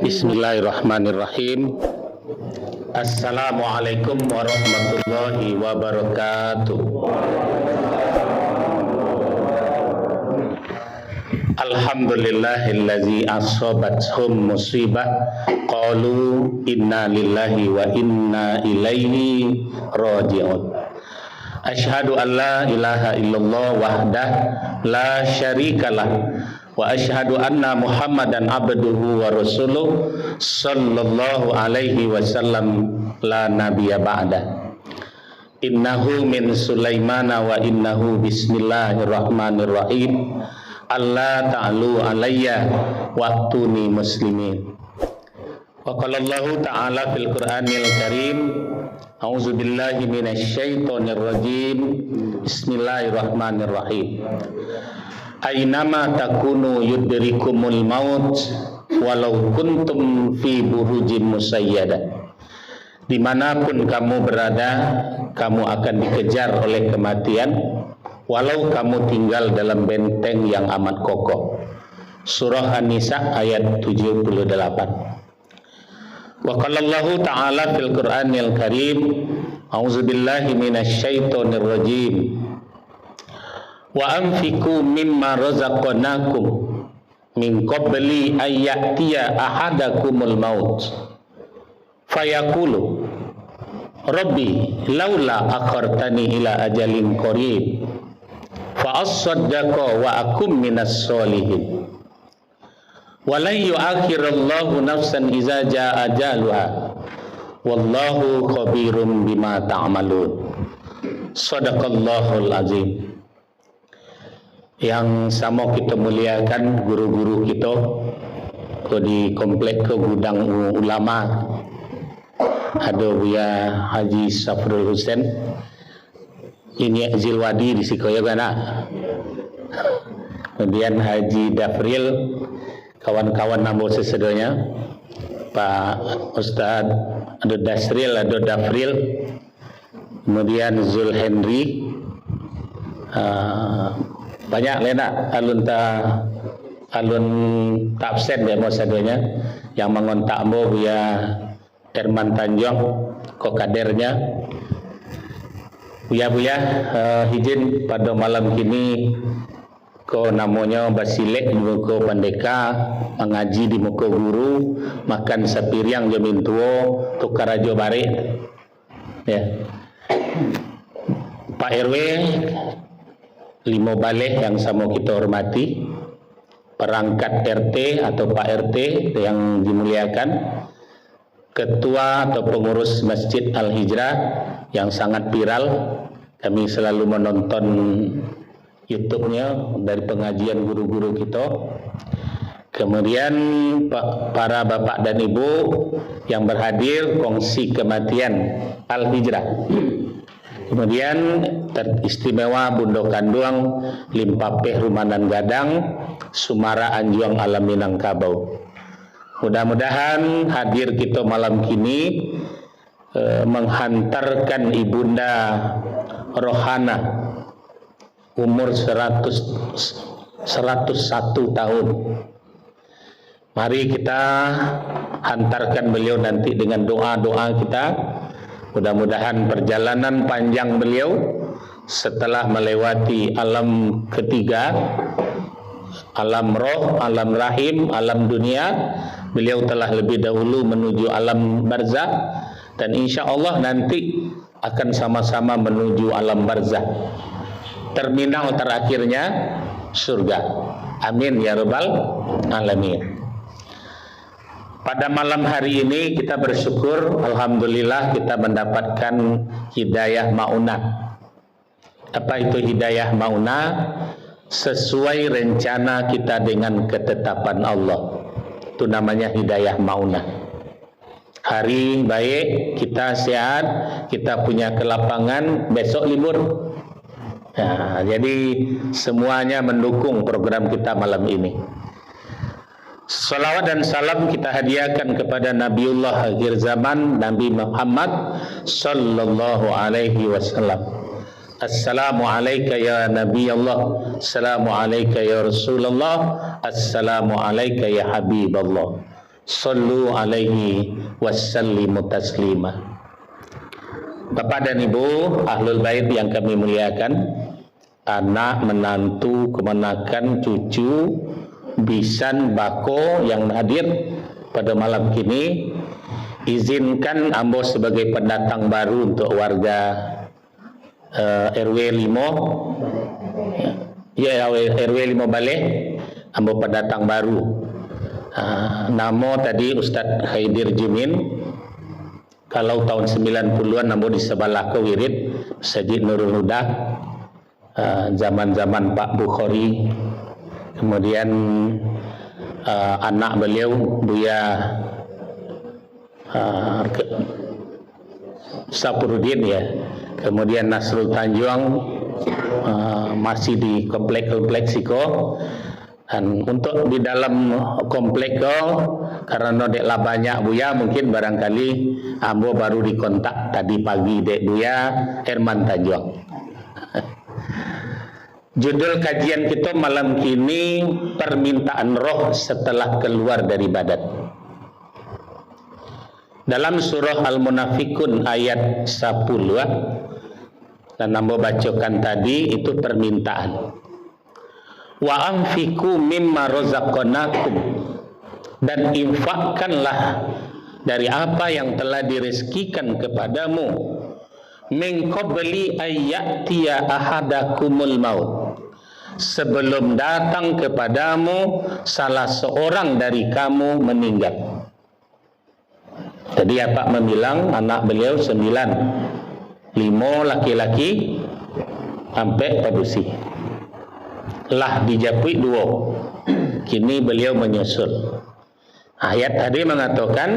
Bismillahirrahmanirrahim. Assalamualaikum warahmatullahi wabarakatuh. Alhamdulillahillazi asobathum musibah qalu inna lillahi wa inna ilaihi raji'un. Asyhadu an la ilaha illallah wahdah la syarikalah wa asyhadu anna Muhammadan abduhu wa rasuluh sallallahu alaihi wasallam la nabiyya ba'da. Innahu min Sulaimana wa innahu bismillahirrahmanirrahim. Allah ta'alu alayya waqtuni muslimin. Wa qala Allah ta'ala fil Qur'anil Karim, a'udzu billahi minasy syaithanir rajim. Bismillahirrahmanirrahim. Ainama takunu yudrikumul maut walau kuntum fi burujin musayyada. Dimanapun kamu berada, kamu akan dikejar oleh kematian, walau kamu tinggal dalam benteng yang amat kokoh. Surah An-Nisa ayat 78. Wa qala Allah ta'ala fil Qur'anil Karim, a'udzu billahi minasy syaithanir rajim. Wa anfiqu mimma razaqnakum min qabli ayyatiya ahadakumul maut fayaqulu rabbi laula akhartani ila ajalin qarib fa as-saddaqa wa akum minas solihin wa la yu'akhirullahu nafsan iza jaa ajaluha wallahu khabirum bima ta'malun. Shadaqallahul azim. Yang sama kita muliakan guru-guru kita di komplek ke gudang ulama, ada Buya Haji Safrul Husain ini Zilwadi di Sikoya Gana, kemudian Haji Dafril, kawan-kawan nambah sesedanya, Pak Ustadz ada Dasril, ada Dafril, kemudian Zul Henry, banyak lena alun tak absen ya maksudnya yang mengontak mo Buya Herman Tanjung kok kadernya Buya izin pada malam kini ko namanya Basilek di muka Pandeka mengaji di muka guru makan sapiriang jamin tuo tukar ajo bare ya Pak RW 5 balik yang sama kita hormati, perangkat RT atau Pak RT yang dimuliakan, ketua atau pengurus Masjid Al-Hijrah yang sangat viral, kami selalu menonton YouTube-nya dari pengajian guru-guru kita. Kemudian para bapak dan ibu yang berhadir kongsi kematian Al-Hijrah. Kemudian teristimewa Bundo Kanduang, Limpapeh Rumanan Gadang, Sumara Anjuang Alam Minangkabau. Mudah-mudahan hadir kita malam kini menghantarkan Ibunda Rohana umur 101 tahun. Mari kita hantarkan beliau nanti dengan doa-doa kita. Mudah-mudahan perjalanan panjang beliau setelah melewati alam ketiga, alam roh, alam rahim, alam dunia, beliau telah lebih dahulu menuju alam barzakh dan insya Allah nanti akan sama-sama menuju alam barzakh. Terminal terakhirnya surga. Amin ya rabbal alamin. Pada malam hari ini kita bersyukur, alhamdulillah kita mendapatkan hidayah maunah. Apa itu hidayah maunah? Sesuai rencana kita dengan ketetapan Allah. Itu namanya hidayah maunah. Hari baik, kita sehat, kita punya kelapangan, besok libur. Nah, jadi semuanya mendukung program kita malam ini. Salawat dan salam kita hadiahkan kepada Nabiullah akhir zaman, Nabi Muhammad sallallahu alaihi wasallam. Assalamu alayka ya Nabi Allah, assalamu alayka ya Rasulullah, assalamu alayka ya Habib Allah. Sallu alaihi wassallimu taslima. Bapak dan Ibu Ahlul Bait yang kami muliakan, anak, menantu, kemenakan, cucu, bisan, bako yang hadir pada malam kini, izinkan ambo sebagai pendatang baru untuk warga RW 5 RW 5 Baleh, ambo pendatang baru. Namo tadi Ustadz Khaidir Jimin. Kalau tahun 90-an ambo di sebelah ke wirid Masjid Nurul Huda, zaman-zaman Pak Bukhari. Kemudian anak beliau Buya Sapurudin ya. Kemudian Nasrul Tanjuang masih di komplek Siko. Dan untuk di dalam komplek karena dek lah banyak Buya, mungkin barangkali ambo baru dikontak tadi pagi dek Buya Herman Tanjuang. Judul kajian kita malam kini, permintaan roh setelah keluar dari badan. Dalam surah Al-Munafikun ayat 10, dan ambo bacakan tadi, itu permintaan. Wa anfiqu mimma razaqnakum, dan infakkanlah dari apa yang telah direzekikan kepadamu, min qabli ayyatiya ahadakumul maut, sebelum datang kepadamu salah seorang dari kamu meninggal. Tadi Pak membilang anak beliau 9, 5 laki-laki sampai padusi. Lah dijapui 2. Kini beliau menyusul. Ayat tadi mengatakan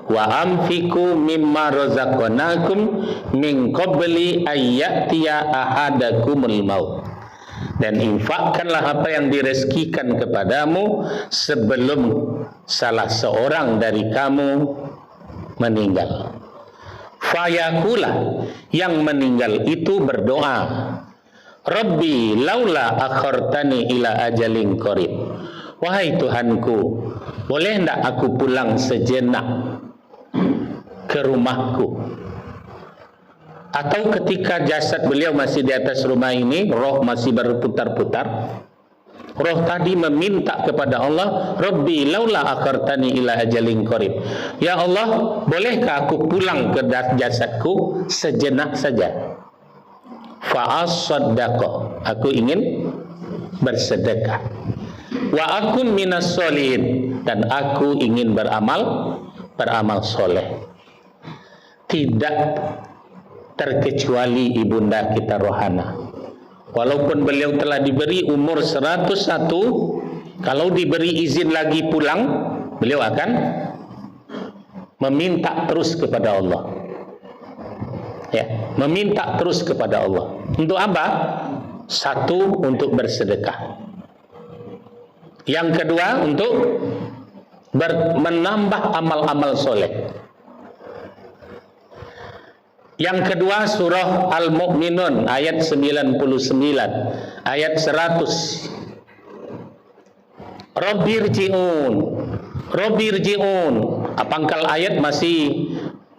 wa amfiku mimma razaqnakum min qabli ayyatiya ahadakumul maut, dan infakkanlah apa yang direzekikan kepadamu sebelum salah seorang dari kamu meninggal. Fayakula, yang meninggal itu berdoa, Rabbi laula akhartani ila ajalin qarib, wahai Tuhanku, boleh enggak aku pulang sejenak ke rumahku? Atau ketika jasad beliau masih di atas rumah ini, roh masih berputar-putar, roh tadi meminta kepada Allah, Rabbi laula akhartani ila ajalin qarib, ya Allah, bolehkah aku pulang ke jasadku sejenak saja? Fa'as-saddaqa, aku ingin bersedekah. Wa akun minas solihin, dan aku ingin beramal soleh. Tidak terkecuali ibunda kita Rohana, walaupun beliau telah diberi umur 101, kalau diberi izin lagi pulang, beliau akan meminta terus kepada Allah. Ya, meminta terus kepada Allah. Untuk apa? Satu, untuk bersedekah. Yang kedua, untuk menambah amal-amal soleh. Yang kedua, surah Al-Mu'minun ayat 99, ayat 100. Rabbirji'un. Pangkal ayat masih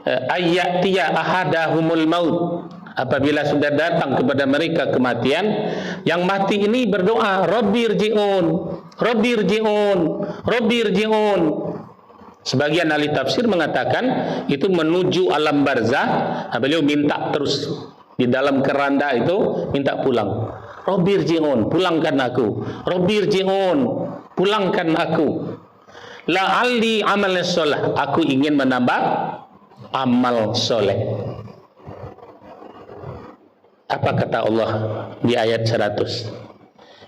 ayyatiya ahadahumul maut, apabila sudah datang kepada mereka kematian. Yang mati ini berdoa, Rabbirji'un, Rabbirji'un, Rabbirji'un. Sebagian ahli tafsir mengatakan itu menuju alam barzah. Beliau minta terus di dalam keranda itu, minta pulang. Rabbirji'un, pulangkan aku. Rabbirji'un, pulangkan aku. La'alli amal sholah, aku ingin menambah amal soleh. Apa kata Allah di ayat 100?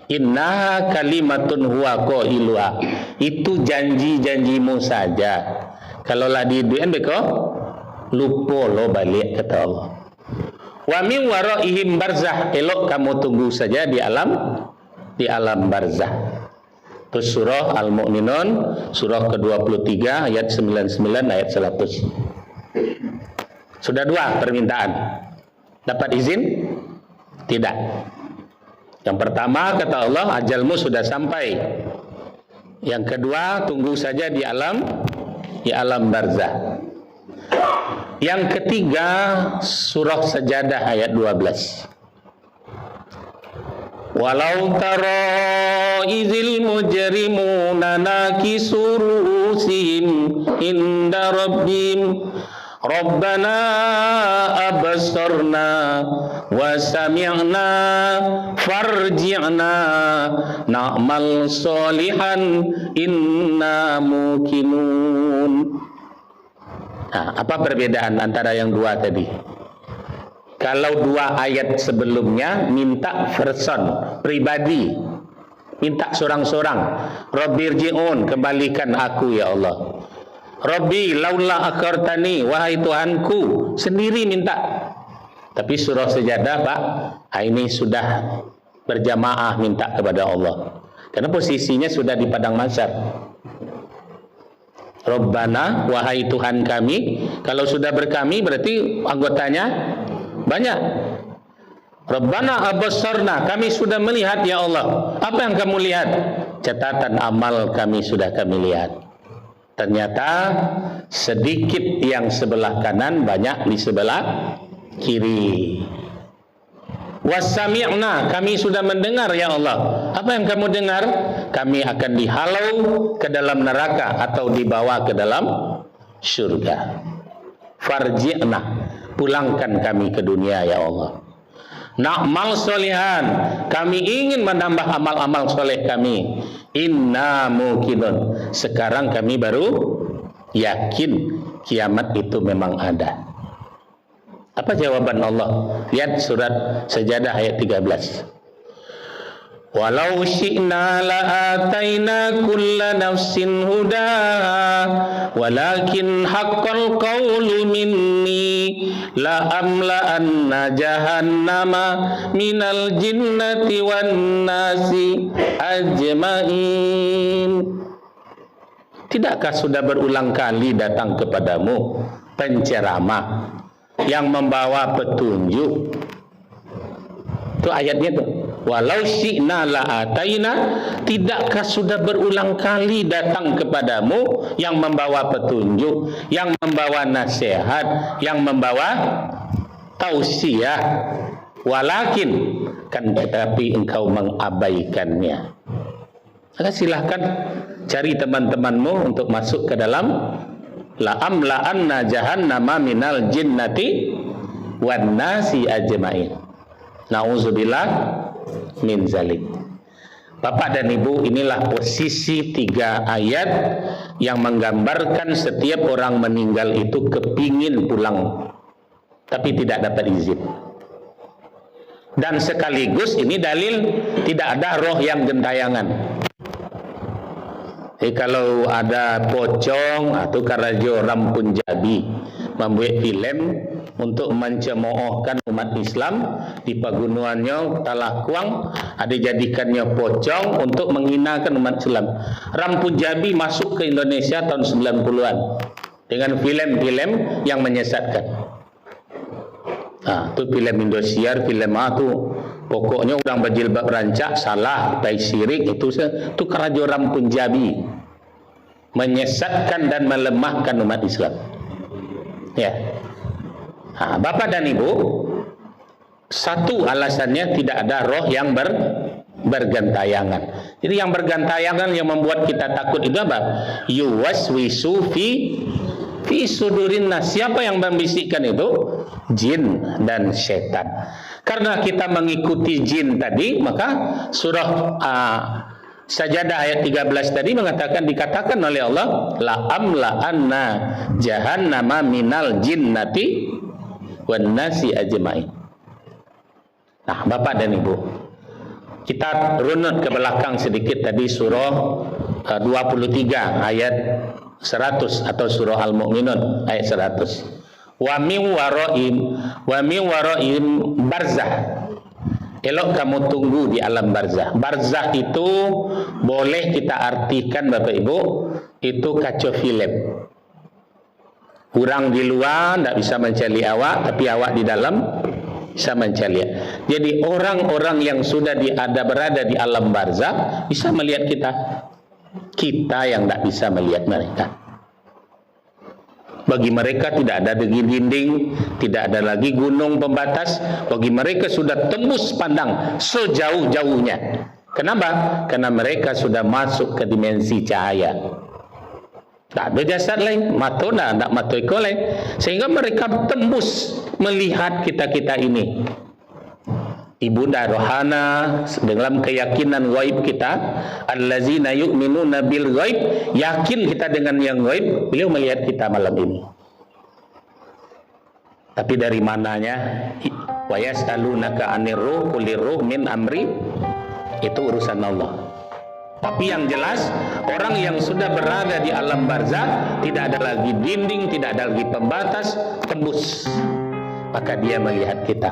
Inna kalimatun huwa qailuha, itu janji-janjimu saja. Kalau lah di duit beko lupa lo balik, kata Allah. Wa min waraihim barzah, elok kamu tunggu saja di alam barzah. Itu surah Al-Mu'minun, surah ke-23 ayat 99 ayat 100. Sudah 2 permintaan. Dapat izin? Tidak. Yang pertama kata Allah, ajalmu sudah sampai. Yang kedua, tunggu saja di alam di alam barzah. Yang ketiga, surah Sajadah ayat 12. Walau tara izil mujrimuna nakisu ru'usihim inda rabbihim Rabbana abasarna wa sami'na farji'na na'mal solihan inna muqinun. Nah, apa perbedaan antara yang dua tadi? Kalau dua ayat sebelumnya minta person pribadi, minta seorang-seorang, Rabbirji'un, kembalikan aku ya Allah. Rabbi laula akhartani, wahai Tuhanku, sendiri minta. Tapi surah Sajadah, Pak, ini sudah berjamaah minta kepada Allah. Karena posisinya sudah di padang mahsyar. Rabbana, wahai Tuhan kami. Kalau sudah berkami berarti anggotanya banyak. Rabbana abasarna, kami sudah melihat ya Allah. Apa yang kamu lihat? Catatan amal kami sudah kami lihat. Ternyata sedikit yang sebelah kanan, banyak di sebelah kiri. Wasami'na, kami sudah mendengar ya Allah. Apa yang kamu dengar? Kami akan dihalau ke dalam neraka atau dibawa ke dalam surga. Farji'na, pulangkan kami ke dunia ya Allah. Na'mal solihan, kami ingin menambah amal-amal soleh kami. Inna muqinun, sekarang kami baru yakin kiamat itu memang ada. Apa jawaban Allah? Lihat surat Sajadah ayat 13. Walau syi'na la'ataina kulla nafsin hudaha walakin haqqal qawlu minni la'amla'anna jahannama minal jinnati wan nasi ajma'in. Tidakkah sudah berulang kali datang kepadamu penceramah yang membawa petunjuk? Itu ayatnya tuh. Walau syi'na la'ataina, tidakkah sudah berulang kali datang kepadamu yang membawa petunjuk, yang membawa nasihat, yang membawa tausiah, walakin kan tetapi engkau mengabaikannya. Maka silahkan cari teman-temanmu untuk masuk ke dalam la'amla'anna jahannama minal jinnati wan nasi ajma'in. Nauzubillah min zalik. Bapak dan Ibu, inilah posisi 3 ayat yang menggambarkan setiap orang meninggal itu kepingin pulang tapi tidak dapat izin. Dan sekaligus ini dalil tidak ada roh yang gentayangan. Jadi kalau ada pocong atau Karajo Rampun Jabi membuat film untuk mencemoohkan umat Islam di pagunuannya Talakuang, ada jadikannya pocong untuk menghinakan umat Islam. Rampun Jabi masuk ke Indonesia tahun 90-an dengan film-film yang menyesatkan. Nah, itu film Indosiar, film itu pokoknya orang berjilbab rancak salah, tai sirik, itu Karajo Rampun Jabi menyesatkan dan melemahkan umat Islam. Ya. Nah, Bapak dan Ibu, satu alasannya tidak ada roh yang bergentayangan. Jadi yang bergentayangan yang membuat kita takut itu apa? Yuwaswisu fi sudurin nas. Siapa yang membisikkan itu? Jin dan setan. Karena kita mengikuti jin tadi, maka surah Sajadah ayat 13 tadi dikatakan oleh Allah, la amla'anna jahannama minal jinnati wan nasi ajma'in. Nah, Bapak dan Ibu, kita runut ke belakang sedikit tadi surah 23 ayat 100 atau surah Al-Mu'minun ayat 100. Wa min waraihim barzah. Elok kamu tunggu di alam barzah. Barzah itu boleh kita artikan Bapak Ibu, itu kaca film. Kurang di luar tidak bisa mencari awak, tapi awak di dalam bisa mencari. Jadi orang-orang yang sudah berada di alam barzah bisa melihat kita. Kita yang tidak bisa melihat mereka. Bagi mereka tidak ada dinding, tidak ada lagi gunung pembatas. Bagi mereka sudah tembus pandang sejauh-jauhnya. Kenapa? Karena mereka sudah masuk ke dimensi cahaya. Tak ada jasad lain, mata tak mata ekor lain. Sehingga mereka tembus melihat kita-kita ini. Ibunda rohana dalam keyakinan ghaib kita, allazina yu'minuna bil ghaib, yakin kita dengan yang ghaib. Beliau melihat kita malam ini. Tapi dari mananya? Wa yas'alunaka 'anir ruh qul ruh min amri. Itu urusan Allah. Tapi yang jelas, orang yang sudah berada di alam barzakh, tidak ada lagi dinding, tidak ada lagi pembatas, tembus. Maka dia melihat kita.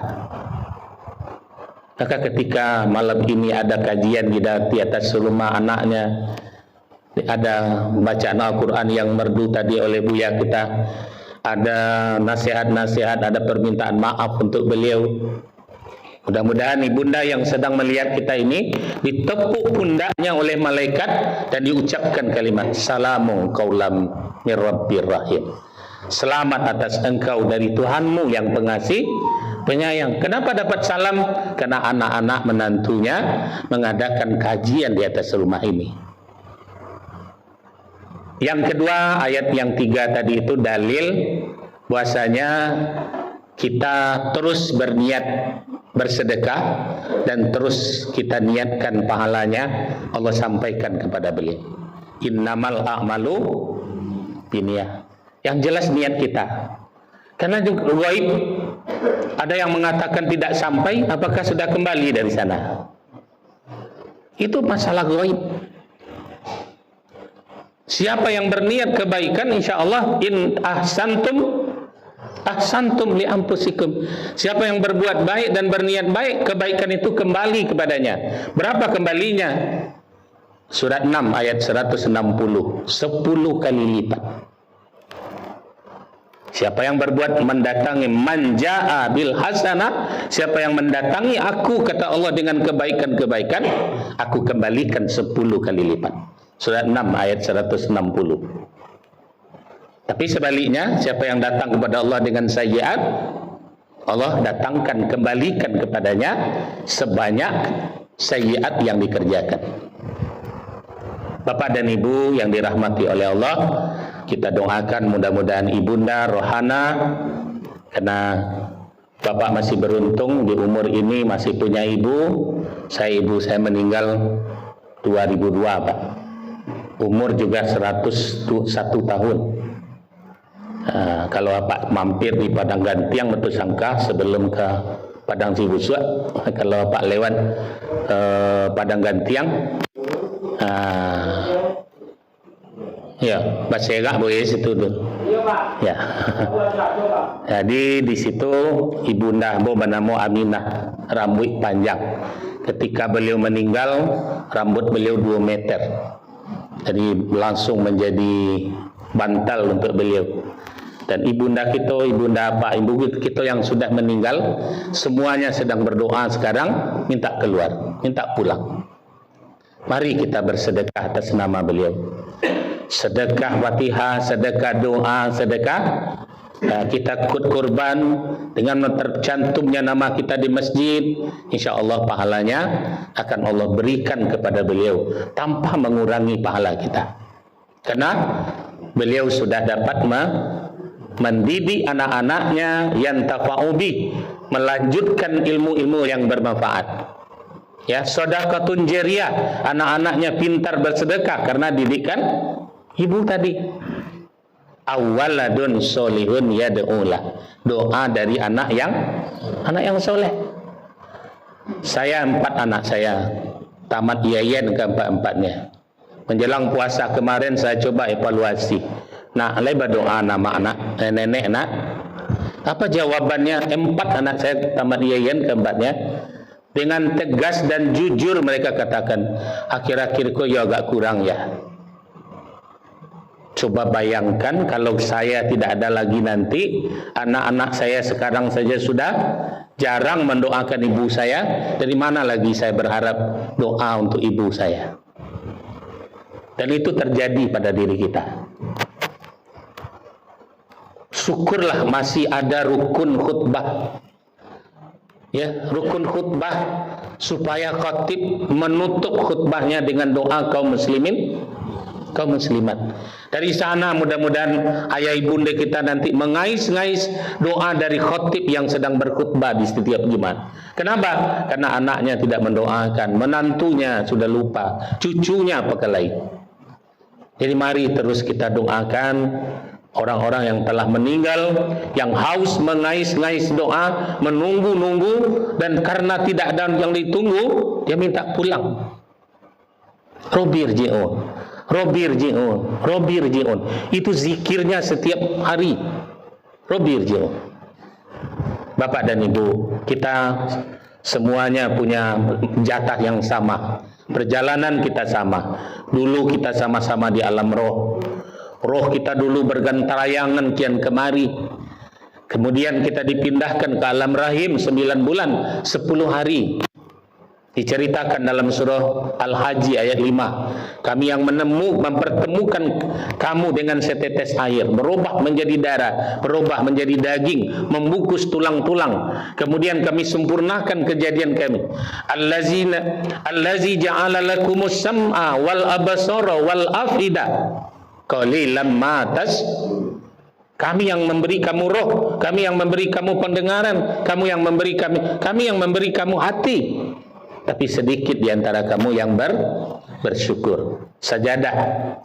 Maka ketika malam ini ada kajian di atas rumah anaknya, ada bacaan Al-Quran yang merdu tadi oleh Buya kita, ada nasihat-nasihat, ada permintaan maaf untuk beliau. Mudah-mudahan ibunda yang sedang melihat kita ini ditepuk pundaknya oleh malaikat dan diucapkan kalimat salamun qaulam mir rabbir rahim. Selamat atas engkau dari Tuhanmu yang pengasih penyayang. Kenapa dapat salam? Karena anak-anak menantunya mengadakan kajian di atas rumah ini. Yang kedua, ayat yang 3 tadi itu dalil bahwasanya kita terus berniat bersedekah dan terus kita niatkan pahalanya. Allah sampaikan kepada beliau, innamal a'malu binniyah. Yang jelas niat kita. Karena juga ghaib, ada yang mengatakan tidak sampai, apakah sudah kembali dari sana? Itu masalah ghaib. Siapa yang berniat kebaikan, insya Allah in ahsantum li anfusikum. Siapa yang berbuat baik dan berniat baik, kebaikan itu kembali kepadanya. Berapa kembalinya? Surat 6 ayat 160, 10 kali lipat. Siapa yang berbuat mendatangi manja'a bil hasanah, siapa yang mendatangi aku, kata Allah, dengan kebaikan-kebaikan, aku kembalikan 10 kali lipat. Surat 6 ayat 160. Tapi sebaliknya, siapa yang datang kepada Allah dengan sayyiat, Allah datangkan, kembalikan kepadanya sebanyak sayyiat yang dikerjakan. Bapak dan Ibu yang dirahmati oleh Allah, kita doakan mudah-mudahan ibunda rohana, karena Bapak masih beruntung di umur ini masih punya ibu. Ibu saya meninggal 2002, Pak. Umur juga 101 tahun. Kalau Bapak mampir di Padang Gantiang, betul sangka sebelum ke Padang Cibusua, kalau Bapak lewat Padang Gantiang, ya, Basera boleh situ tuh. Ya. Jadi di situ ibunda bernama Aminah, rambut panjang. Ketika beliau meninggal, rambut beliau 2 meter. Jadi langsung menjadi bantal untuk beliau. Dan ibunda kita, ibunda apa, ibu kita yang sudah meninggal, semuanya sedang berdoa sekarang, minta keluar, minta pulang. Mari kita bersedekah atas nama beliau. Sedekah Fatihah, sedekah doa, sedekah kita kurban dengan tercantumnya nama kita di masjid, insya Allah pahalanya akan Allah berikan kepada beliau tanpa mengurangi pahala kita. Karena beliau sudah dapat mendidik anak-anaknya yang tafa'ubi, melanjutkan ilmu-ilmu yang bermanfaat. Ya, sedekatun jariyah, anak-anaknya pintar bersedekah karena didikan ibu tadi. Awaladun solihun yad'ulah, doa dari anak yang soleh. Saya 4 anak saya tamat IAIN keempat-empatnya. Menjelang puasa kemarin saya coba evaluasi. Nah, lebar doa nama anak, nenek nak. Apa jawabannya? 4 anak saya tamat IAIN keempatnya. Dengan tegas dan jujur mereka katakan, akhir-akhir kok ya agak kurang ya. Coba bayangkan kalau saya tidak ada lagi nanti, anak-anak saya sekarang saja sudah jarang mendoakan ibu saya, dari mana lagi saya berharap doa untuk ibu saya? Dan itu terjadi pada diri kita. syukurlah masih ada rukun khutbah. Ya, rukun khutbah supaya khatib menutup khutbahnya dengan doa kaum muslimin, kaum muslimat. Dari sana mudah-mudahan ayah ibunda kita nanti mengais-ngais doa dari khatib yang sedang berkhutbah di setiap Jumat. Kenapa? Karena anaknya tidak mendoakan, menantunya sudah lupa, cucunya pekelai. Jadi mari terus kita doakan orang-orang yang telah meninggal, yang haus mengais-ngais doa, menunggu-nunggu, dan karena tidak ada yang ditunggu, dia minta pulang. Robir ji'un, Robir ji'un, Robir ji'un. Itu zikirnya setiap hari. Robir ji'un. Bapak dan Ibu, kita semuanya punya jatah yang sama. Perjalanan kita sama. Dulu kita sama-sama di alam roh. Roh kita dulu bergentayangan kian kemari. Kemudian kita dipindahkan ke alam rahim 9 bulan 10 hari. Diceritakan dalam surah Al-Haji ayat 5. Kami yang mempertemukan kamu dengan setetes air, berubah menjadi darah, berubah menjadi daging, membungkus tulang-tulang. Kemudian kami sempurnakan kejadian kami. Allazi ja'ala lakumus sam'a wal absara wal afida. Qalilan ma kami yang memberi kamu roh, kami yang memberi kamu pendengaran, kami yang memberi kamu hati. Tapi sedikit di antara kamu yang bersyukur. Sajadah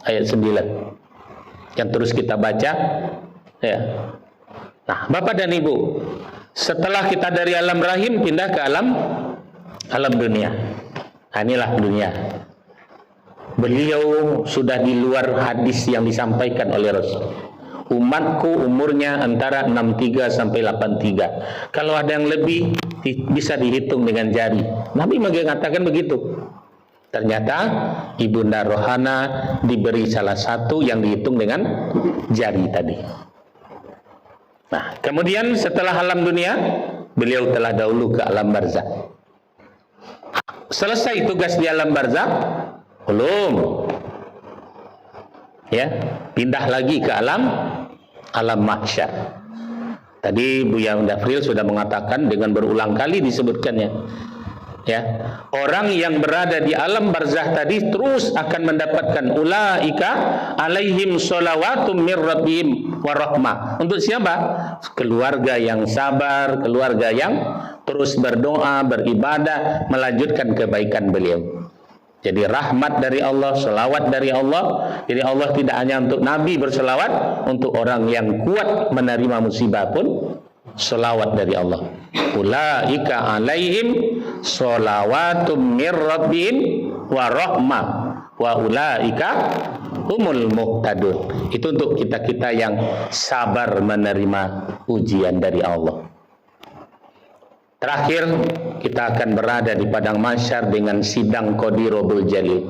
ayat 9 yang terus kita baca ya. Nah, Bapak dan Ibu, setelah kita dari alam rahim pindah ke alam dunia. Nah, inilah dunia. Beliau sudah di luar hadis yang disampaikan oleh Rasul. Umatku umurnya antara 63 sampai 83. Kalau ada yang lebih bisa dihitung dengan jari. Nabi mengatakan begitu. Ternyata Ibunda Rohana diberi salah satu yang dihitung dengan jari tadi. Nah, kemudian setelah alam dunia, beliau telah dahulu ke alam barzakh. Selesai tugas di alam barzakh, belum. Ya, pindah lagi ke alam mahsyar. Tadi Buya Dafril sudah mengatakan dengan berulang kali disebutkannya. Ya, orang yang berada di alam barzakh tadi terus akan mendapatkan ulaika alaihim sholawatum mir rabbihim wa rahmah. Untuk siapa? Keluarga yang sabar, keluarga yang terus berdoa, beribadah, melanjutkan kebaikan beliau. Jadi rahmat dari Allah, selawat dari Allah. Jadi Allah tidak hanya untuk Nabi berselawat, untuk orang yang kuat menerima musibah pun selawat dari Allah. Ulaika alaihim sholawatum mir rabbihim wa rahmah wa ulaika humul muhtadun. Itu untuk kita-kita yang sabar menerima ujian dari Allah. Terakhir, kita akan berada di padang mahsyar dengan sidang Qadirul Jalil.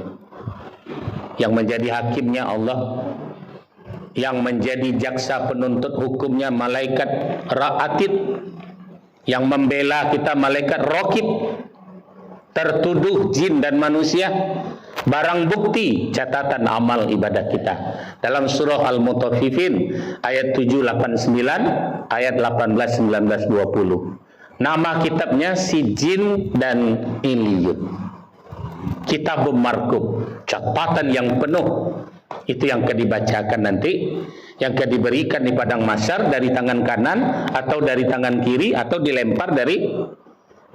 Yang menjadi hakimnya Allah, yang menjadi jaksa penuntut hukumnya malaikat Atid, yang membela kita malaikat Raqib, tertuduh jin dan manusia, barang bukti catatan amal ibadah kita. Dalam surah Al-Mutaffifin ayat 789, ayat 18, 19, 20. Nama kitabnya Sijin dan Iliyun. Kitabun marqum, catatan yang penuh. Itu yang akan dibacakan nanti, yang akan diberikan di padang mahsyar dari tangan kanan atau dari tangan kiri atau dilempar dari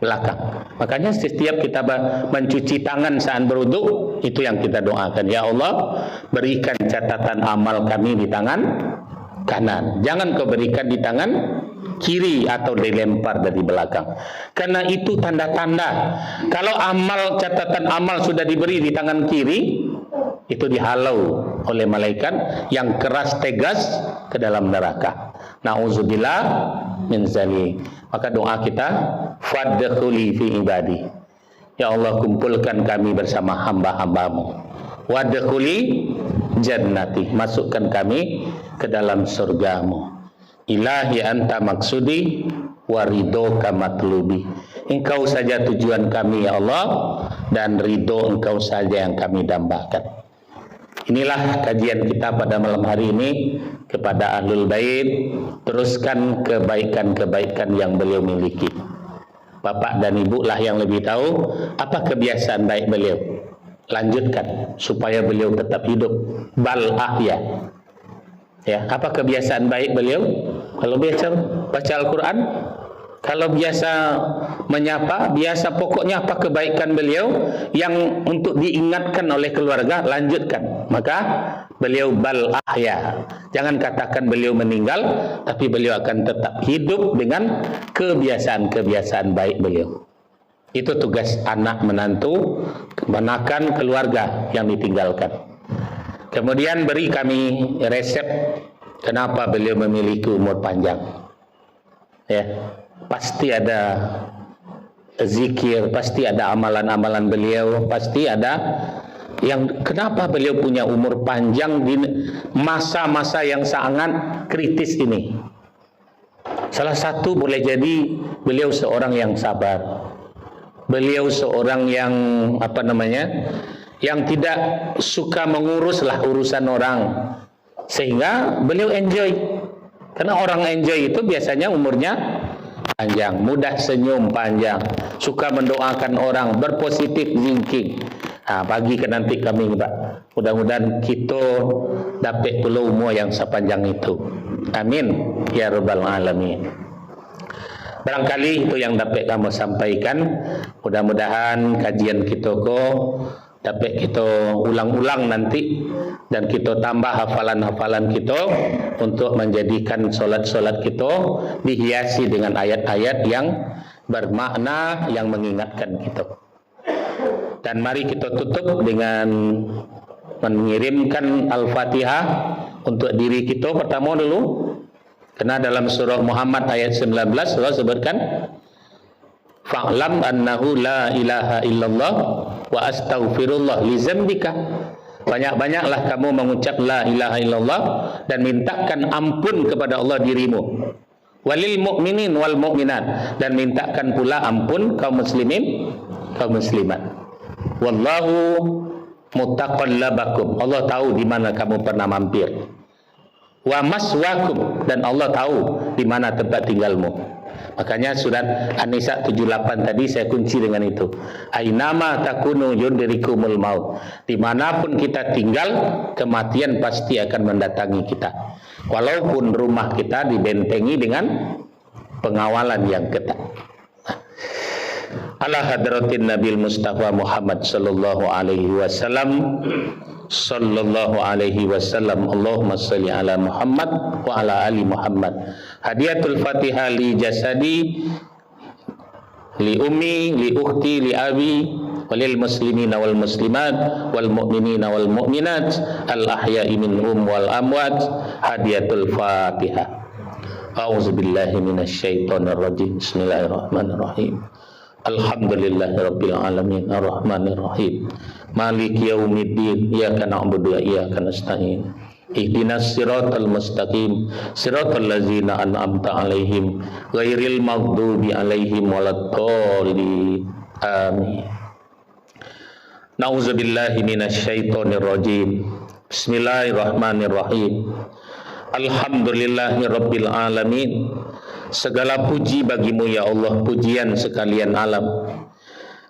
belakang. Makanya setiap kita mencuci tangan saat berwudu, itu yang kita doakan. Ya Allah, berikan catatan amal kami di tangan kanan. Jangan kau berikan di tangan kiri atau dilempar dari belakang. Karena itu tanda-tanda kalau catatan amal sudah diberi di tangan kiri, itu dihalau oleh malaikat yang keras tegas ke dalam neraka. Nauzubillah min zalik. Maka doa kita, fadkhuli fi ibadi. Ya Allah, kumpulkan kami bersama hamba-hambamu. Wadkhuli jannati, masukkan kami ke dalam surgamu. Ilahi anta maksudi wa ridhoka matlubi. Engkau saja tujuan kami ya Allah, dan ridho engkau saja yang kami dambakan. Inilah kajian kita pada malam hari ini kepada Ahlul Bait. Teruskan kebaikan-kebaikan yang beliau miliki. Bapak dan ibu lah yang lebih tahu apa kebiasaan baik beliau. Lanjutkan supaya beliau tetap hidup. Bal ahya. Ya, apa kebiasaan baik beliau? Kalau biasa baca Al-Quran, kalau biasa menyapa, biasa pokoknya apa kebaikan beliau yang untuk diingatkan oleh keluarga, lanjutkan. Maka beliau bal ahya. Jangan katakan beliau meninggal, tapi beliau akan tetap hidup dengan kebiasaan-kebiasaan baik beliau. Itu tugas anak menantu, menakan keluarga yang ditinggalkan. Kemudian beri kami resep kenapa beliau memiliki umur panjang. Ya. Pasti ada zikir, pasti ada amalan-amalan beliau, pasti ada yang kenapa beliau punya umur panjang di masa-masa yang sangat kritis ini. Salah satu boleh jadi beliau seorang yang sabar. Beliau seorang yang yang tidak suka menguruslah urusan orang, sehingga beliau enjoy. Karena orang enjoy itu biasanya umurnya panjang, mudah senyum panjang, suka mendoakan orang, berpositif thinking. Bagi ke nanti kami Pak, mudah-mudahan kita dapat pula umur yang sepanjang itu. Amin ya rabbal alamin. Barangkali itu yang dapat kamu sampaikan. Mudah-mudahan kajian kita dapat kita ulang-ulang nanti, dan kita tambah hafalan-hafalan kita untuk menjadikan solat-solat kita dihiasi dengan ayat-ayat yang bermakna, yang mengingatkan kita. Dan mari kita tutup dengan mengirimkan Al-Fatihah untuk diri kita pertama dulu. Karena dalam surah Muhammad ayat 19 Allah sebutkan, fa'lam annahu la ilaha illallah wa astaghfirullah li dzambika. Banyak-banyaklah kamu mengucap la ilaha illallah dan mintakan ampun kepada Allah dirimu. Walil mu'minin wal mu'minat, dan mintakan pula ampun kaum muslimin, kaum muslimat. Wallahu mutaqallabakum. Allah tahu di mana kamu pernah mampir. Wa maswakum, dan Allah tahu di mana tempat tinggalmu. Makanya surat An-Nisa 78 tadi saya kunci dengan itu. Ainama takunu yudrikumul maut. Dimanapun kita tinggal, kematian pasti akan mendatangi kita. Walaupun rumah kita dibentengi dengan pengawalan yang ketat. Ala hadratin Nabil Mustafa Muhammad sallallahu alaihi wasallam. Sallallahu alaihi wasallam. Allahumma salli ala Muhammad wa ala ali Muhammad. Hadiyatul Fatihah li jasadi, li ummi, li ukhti, li abi, walil muslimina wal muslimat, wal mu'minina wal mu'minat, al ahya'i minhum wal amwat. Hadiyatul Fatihah. A'udzu billahi minasy syaithanir rajim. Bismillahirrahmanirrahim. Alhamdulillahirabbil alamin, arrahmanir rahim, maliki yaumiddin, iyyaka na'budu wa iyyaka nasta'in, ihdinas siratal mustaqim, siratal ladzina an'amta 'alaihim ghairil maghdubi 'alaihim waladdallin. Amin. Nauzubillahi minasy syaithanir rajim. Bismillahirrahmanirrahim. Alhamdulillahirabbil alamin. Segala puji bagimu ya Allah, pujian sekalian alam.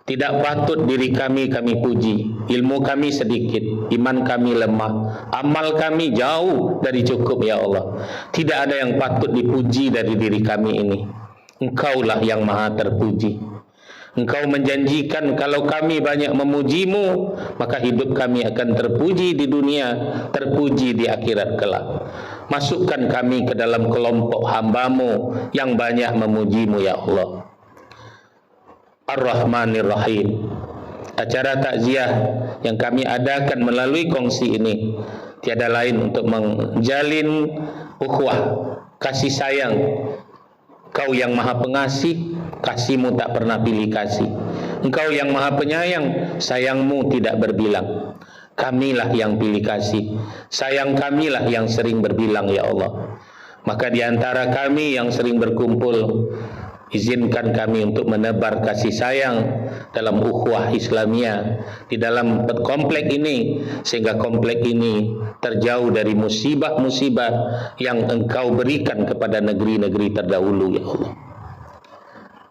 Tidak patut diri kami puji. Ilmu kami sedikit, iman kami lemah, amal kami jauh dari cukup ya Allah. Tidak ada yang patut dipuji dari diri kami ini. Engkaulah yang maha terpuji. Engkau menjanjikan kalau kami banyak memujimu, maka hidup kami akan terpuji di dunia, terpuji di akhirat kelak. Masukkan kami ke dalam kelompok hamba-Mu yang banyak memujimu ya Allah. Ar-Rahmanir Rahim. Acara takziah yang kami adakan melalui kongsi ini tiada lain untuk menjalin ukhuwah, kasih sayang. Kau yang maha pengasih, kasih-Mu tak pernah pilih kasih. Engkau yang maha penyayang, sayang-Mu tidak berbilang. Kamilah yang pilih kasih, sayang kamilah yang sering berbilang ya Allah. Maka di antara kami yang sering berkumpul Izinkan kami untuk menebar kasih sayang dalam ukhuwah Islamiyah di dalam komplek ini, sehingga komplek ini terjauh dari musibah-musibah yang Engkau berikan kepada negeri-negeri terdahulu, ya Allah.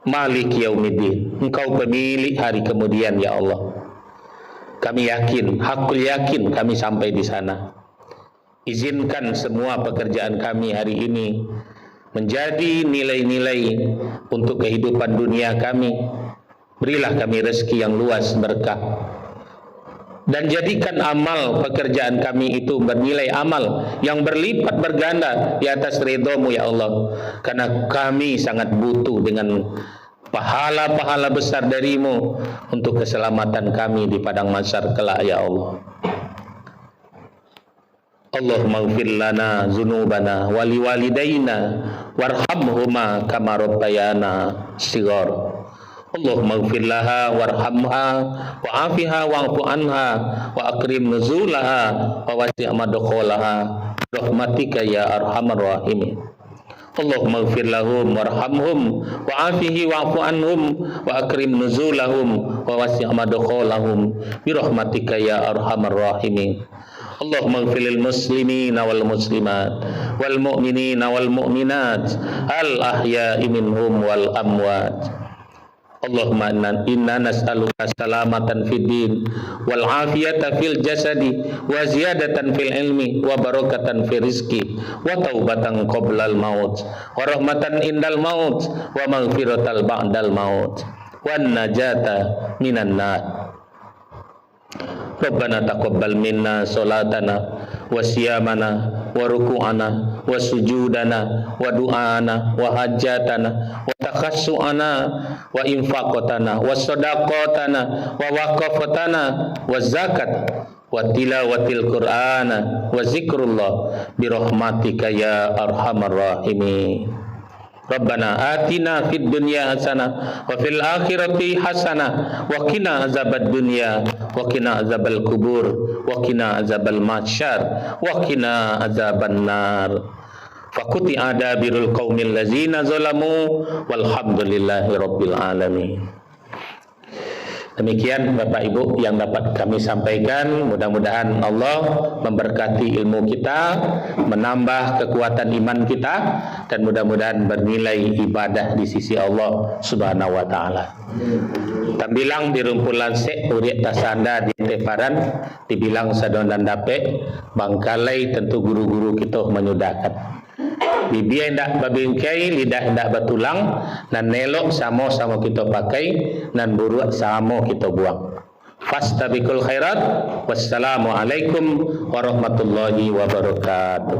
Malik yaumiddin, Engkau pemilik hari kemudian, ya Allah. Kami yakin, hakul yakin kami sampai di sana. Izinkan semua pekerjaan kami hari ini menjadi nilai-nilai untuk kehidupan dunia kami. Berilah kami rezeki yang luas berkah, dan jadikan amal pekerjaan kami itu bernilai amal yang berlipat berganda di atas ridho-Mu, ya Allah. Karena kami sangat butuh dengan pahala-pahala besar dari-Mu untuk keselamatan kami di padang mahsyar kelak, ya Allah. Allahumma ighfir lana dzunubana wa liwalidayna warhamhuma kama rabbayana shighar. Allahumma ighfir laha warhamha wa'afiha wa'fu anha wa akrim nuzulaha wa wasi' madkhalaha rahmatika ya arhamar rahimin. Allahumma ighfir lahum warhamhum wa'afihi wa'fu anhum wa akrim nuzulahum wa wasi' madkhalahum bi rahmatika ya arhamar rahimin. Allahumma ighfir lil muslimina wal muslimat wal mu'minina wal mu'minat al ahya'i minhum wal amwat. Allahumma inna nas'aluka salamatan fid din wal afiyata fil jasadi wa ziyadatan fil ilmi wa barakatan fil rizqi wa taubatan qoblal maut wa rahmatan indal maut wa maghfiratal ba'dal maut wan najata minan nar. Rabbana taqabbal minna salatana wa siyamana wa ruku'ana wa sujudana wa du'ana wa hajatana wa takhassu'ana wa infaqatana wa sadaqatana wa waqafatana wa zakat wa tilawatil qur'ana wa zikrullah bi rahmatika ya arhamar rahimin. Rabbana atina fid dunya hasanah wa fil akhirati hasanah wa qina azabad dunya wa qina azabal kubur wa qina azabal mahsyar wa qina azaban nar. Faquti adabirul qaumil ladzina zalamu walhamdulillahi rabbil alamin. Demikian Bapak Ibu yang dapat kami sampaikan. Mudah-mudahan Allah memberkati ilmu kita, menambah kekuatan iman kita, dan mudah-mudahan bernilai ibadah di sisi Allah Subhanahu wa taala. Tambilang di rumpulan sek uriat tasanda di teparan dibilang sadon dan dape bangkalai tentu guru-guru kita menyudahkan. Bibi hendak babingkai, lidah hendak batulang, dan nelok sama-sama kita pakai, dan buruk sama kita buang. Fastabiqul khairat. Wassalamualaikum warahmatullahi wabarakatuh.